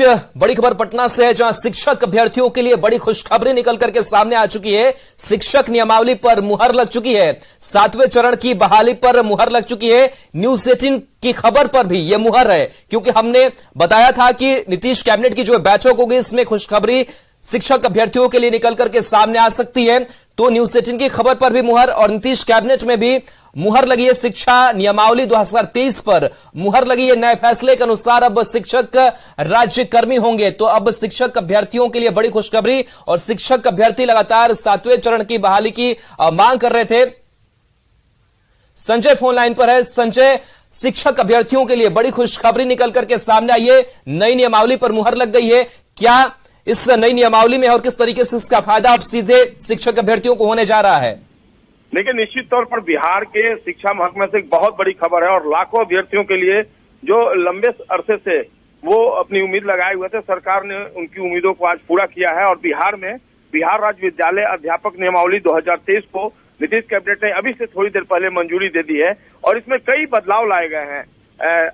बड़ी खबर पटना से है, जहां शिक्षक अभ्यर्थियों के लिए बड़ी खुशखबरी निकल करके सामने आ चुकी है। शिक्षक नियमावली पर मुहर लग चुकी है। 7वें चरण की बहाली पर मुहर लग चुकी है। न्यूज 18 की खबर पर भी यह मुहर है, क्योंकि हमने बताया था कि नीतीश कैबिनेट की जो बैठक होगी, इसमें खुशखबरी शिक्षक अभ्यर्थियों के लिए निकल करके सामने आ सकती है। तो न्यूज 18 की खबर पर भी मुहर और नीतीश कैबिनेट में भी मुहर लगी है। शिक्षा नियमावली 2023 पर मुहर लगी है। नए फैसले के अनुसार अब शिक्षक राज्य कर्मी होंगे। तो अब शिक्षक अभ्यर्थियों के लिए बड़ी खुशखबरी, और शिक्षक अभ्यर्थी लगातार 7वें चरण की बहाली की मांग कर रहे थे। संजय फोन लाइन पर है। संजय, शिक्षक अभ्यर्थियों के लिए बड़ी खुशखबरी निकल करके सामने आई है। नई नियमावली पर मुहर लग गई है। क्या इस नई नियमावली में और किस तरीके से इसका फायदा अब सीधे शिक्षक अभ्यर्थियों को होने जा रहा है? देखिए, निश्चित तौर पर बिहार के शिक्षा महकमे से एक बहुत बड़ी खबर है, और लाखों अभ्यर्थियों के लिए जो लंबे अरसे से वो अपनी उम्मीद लगाए हुए थे, सरकार ने उनकी उम्मीदों को आज पूरा किया है। और बिहार में बिहार राज्य विद्यालय अध्यापक नियमावली 2023 को नीतीश कैबिनेट ने अभी से थोड़ी देर पहले मंजूरी दे दी है, और इसमें कई बदलाव लाए गए हैं।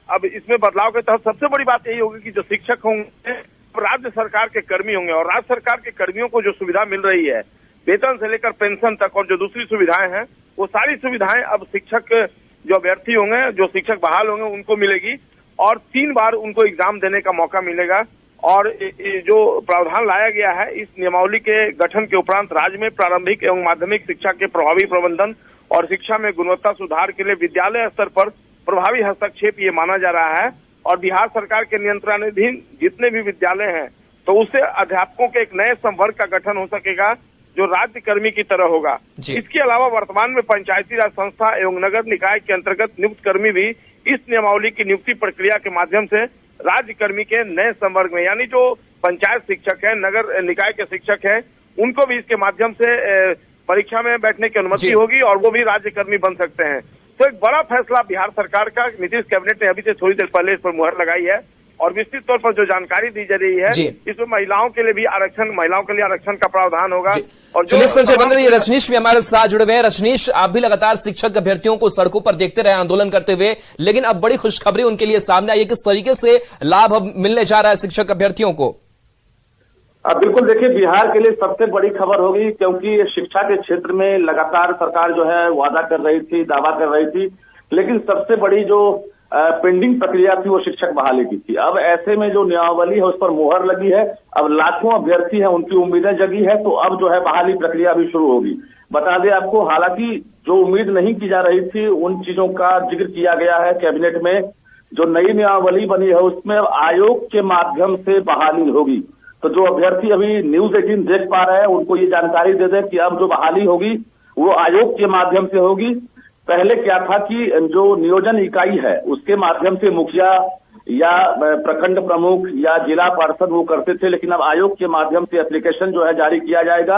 अब इसमें बदलाव के तहत सबसे बड़ी बात यही होगी कि जो शिक्षक होंगे राज्य सरकार के कर्मी होंगे, और राज्य सरकार के कर्मियों को जो सुविधा मिल रही है, वेतन से लेकर पेंशन तक और जो दूसरी सुविधाएं हैं, वो सारी सुविधाएं अब शिक्षक जो अभ्यर्थी होंगे, जो शिक्षक बहाल होंगे, उनको मिलेगी। और 3 बार उनको एग्जाम देने का मौका मिलेगा। और जो प्रावधान लाया गया है इस नियमावली के गठन के उपरांत, राज्य में प्रारंभिक एवं माध्यमिक शिक्षा के प्रभावी प्रबंधन और शिक्षा में गुणवत्ता सुधार के लिए विद्यालय स्तर पर प्रभावी हस्तक्षेप ये माना जा रहा है। और बिहार सरकार के नियंत्रणाधीन जितने भी विद्यालय हैं, तो उससे अध्यापकों के एक नए संवर्ग का गठन हो सकेगा, जो राज्य कर्मी की तरह होगा। इसके अलावा वर्तमान में पंचायती राज संस्था एवं नगर निकाय के अंतर्गत नियुक्त कर्मी भी इस नियमावली की नियुक्ति प्रक्रिया के माध्यम से राज्य कर्मी के नए संवर्ग में, यानी जो पंचायत शिक्षक है, नगर निकाय के शिक्षक है, उनको भी इसके माध्यम से परीक्षा में बैठने की अनुमति होगी, और वो भी राज्य कर्मी बन सकते हैं। तो एक बड़ा फैसला बिहार सरकार का, नीतीश कैबिनेट ने अभी से थोड़ी देर पहले इस पर मुहर लगाई है। और विस्तृत तौर पर जो जानकारी दी जा रही है, इसमें महिलाओं के लिए भी आरक्षण का प्रावधान होगा। और जो संजय बन रही है, रजनीश भी हमारे साथ जुड़े हुए हैं। रजनीश, आप भी लगातार शिक्षक अभ्यर्थियों को सड़कों पर देखते रहे आंदोलन करते हुए, लेकिन अब बड़ी खुशखबरी उनके लिए सामने आई है। किस तरीके से लाभ अब मिलने जा रहा है शिक्षक अभ्यर्थियों को? बिल्कुल, देखिए, बिहार के लिए सबसे बड़ी खबर होगी, क्योंकि शिक्षा के क्षेत्र में लगातार सरकार जो है वादा कर रही थी, दावा कर रही थी, लेकिन सबसे बड़ी जो पेंडिंग प्रक्रिया थी वो शिक्षक बहाली की थी। अब ऐसे में जो नियमावली है उस पर मुहर लगी है। अब लाखों अभ्यर्थी हैं, उनकी उम्मीदें जगी है, तो अब जो है बहाली प्रक्रिया भी शुरू होगी। बता दें आपको, हालांकि जो उम्मीद नहीं की जा रही थी, उन चीजों का जिक्र किया गया है कैबिनेट में। जो नई नियमावली बनी है उसमें आयोग के माध्यम से बहाली होगी। तो जो अभ्यर्थी अभी न्यूज 18 देख पा रहे हैं, उनको ये जानकारी दे दें कि अब जो बहाली होगी वो आयोग के माध्यम से होगी। पहले क्या था कि जो नियोजन इकाई है उसके माध्यम से मुखिया या प्रखंड प्रमुख या जिला पार्षद वो करते थे, लेकिन अब आयोग के माध्यम से एप्लीकेशन जो है जारी किया जाएगा।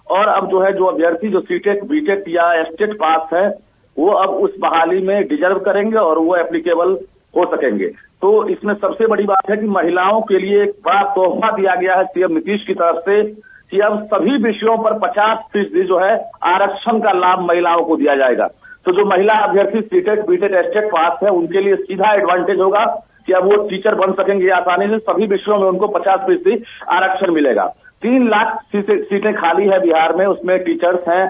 और अब जो है जो अभ्यर्थी जो सीटेट, बीटेट या एस्टेट पास है, वो अब उस बहाली में डिजर्व करेंगे और वो एप्लीकेबल हो सकेंगे। तो इसमें सबसे बड़ी बात है कि महिलाओं के लिए एक बड़ा तोहफा दिया गया है सीएम नीतीश की तरफ से, कि अब सभी विषयों पर 50% जो है आरक्षण का लाभ महिलाओं को दिया जाएगा। तो जो महिला अभ्यर्थी सीटेट, बीटेट, एस्टेट पास है, उनके लिए सीधा एडवांटेज होगा कि अब वो टीचर बन सकेंगे आसानी से। सभी विषयों में उनको 50% आरक्षण मिलेगा। 3 लाख सीटें खाली है बिहार में, उसमें टीचर्स हैं,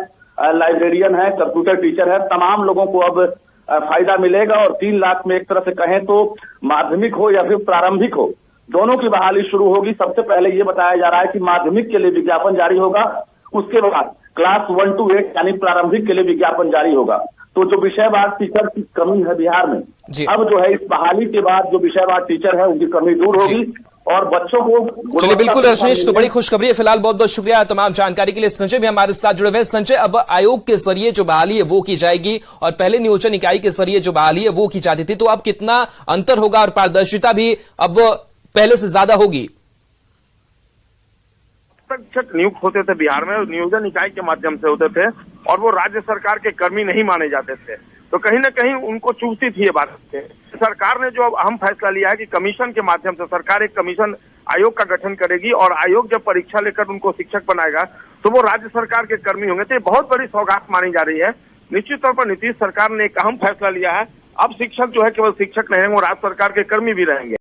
लाइब्रेरियन है, कंप्यूटर टीचर है, तमाम लोगों को अब फायदा मिलेगा। और 3 लाख में एक तरह से कहें तो माध्यमिक हो या फिर प्रारंभिक हो, दोनों की बहाली शुरू होगी। सबसे पहले ये बताया जा रहा है कि माध्यमिक के लिए विज्ञापन जारी होगा, उसके बाद क्लास 1 to 8 यानी प्रारंभिक के लिए विज्ञापन जारी होगा। तो जो विषयवार टीचर की कमी है बिहार में, अब जो है इस बहाली के बाद जो विषयवार टीचर है उनकी कमी दूर होगी और बच्चों को। चलिए, बिल्कुल रजनीश, तो बड़ी खुशखबरी है। फिलहाल बहुत बहुत शुक्रिया तमाम जानकारी के लिए। संजय भी हमारे साथ जुड़े हुए हैं। संजय, अब आयोग के जरिए जो बहाली है वो की जाएगी, और पहले नियोजन इकाई के जरिए जो बहाली है वो की जाती थी, तो अब कितना अंतर होगा और पारदर्शिता भी अब पहले से ज्यादा होगी? शिक्षक नियुक्त होते थे बिहार में, नियोजन इकाई के माध्यम से होते थे, और वो राज्य सरकार के कर्मी नहीं माने जाते थे। तो कहीं ना कहीं उनको चूसती थी ये बात। सरकार ने जो अब अहम फैसला लिया है कि कमीशन के माध्यम से सरकार एक कमीशन आयोग का गठन करेगी, और आयोग जब परीक्षा लेकर उनको शिक्षक बनाएगा तो वो राज्य सरकार के कर्मी होंगे। तो ये बहुत बड़ी सौगात मानी जा रही है। निश्चित तौर पर नीतीश सरकार ने एक अहम फैसला लिया है। अब शिक्षक जो है केवल शिक्षक नहीं, वो राज्य सरकार के कर्मी भी रहेंगे।